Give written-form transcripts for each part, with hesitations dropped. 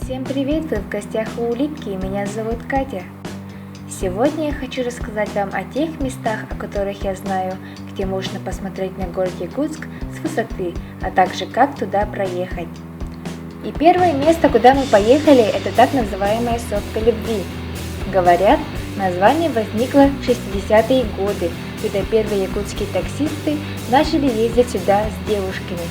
Всем привет! Вы в гостях у Улитки, и меня зовут Катя. Сегодня я хочу рассказать вам о тех местах, о которых я знаю, где можно посмотреть на город Якутск с высоты, а также как туда проехать. И первое место, куда мы поехали, это так называемая Сопка Любви. Говорят, название возникло в 60-е годы, когда первые якутские таксисты начали ездить сюда с девушками.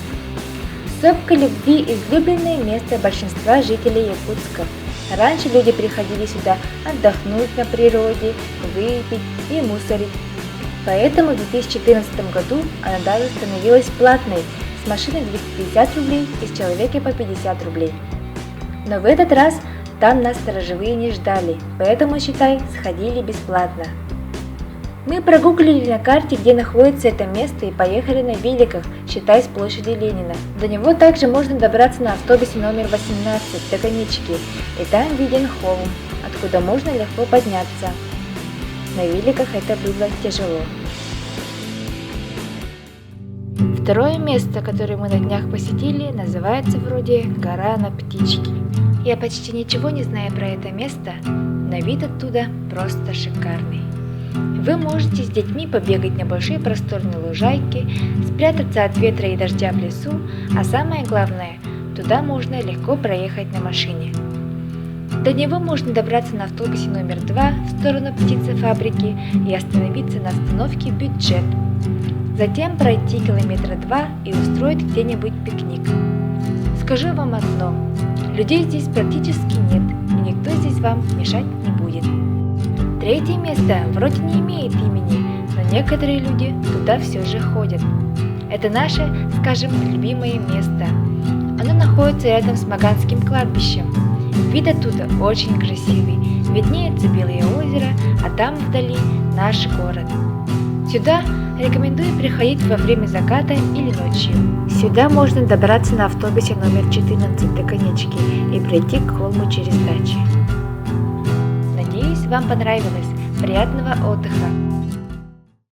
Сопка Любви – излюбленное место большинства жителей Якутска. Раньше люди приходили сюда отдохнуть на природе, выпить и мусорить. Поэтому в 2014 году она даже становилась платной, с машины 250 рублей и с человека по 50 рублей. Но в этот раз там нас сторожевые не ждали, поэтому, считай, сходили бесплатно. Мы прогуглили на карте, где находится это место, и поехали на великах, считай, с площади Ленина. До него также можно добраться на автобусе номер 18 до Конечки, и там виден холм, откуда можно легко подняться. На великах это было тяжело. Второе место, которое мы на днях посетили, называется вроде «Гора на птички». Я почти ничего не знаю про это место, но вид оттуда просто шикарный. Вы можете с детьми побегать на большой просторной лужайке, спрятаться от ветра и дождя в лесу, а самое главное, туда можно легко проехать на машине. До него можно добраться на автобусе номер 2 в сторону птицефабрики и остановиться на остановке «Бюджет». Затем пройти километра 2 и устроить где-нибудь пикник. Скажу вам одно, людей здесь практически нет, и никто здесь вам мешать не будет. Третье место вроде не имеет имени, но некоторые люди туда все же ходят. Это наше, скажем, любимое место. Оно находится рядом с Маганским кладбищем. Вид оттуда очень красивый, виднеется Белое озеро, а там вдали наш город. Сюда рекомендую приходить во время заката или ночью. Сюда можно добраться на автобусе номер 14 до Конечки и пройти к холму через дачи. Надеюсь, вам понравилось. Приятного отдыха!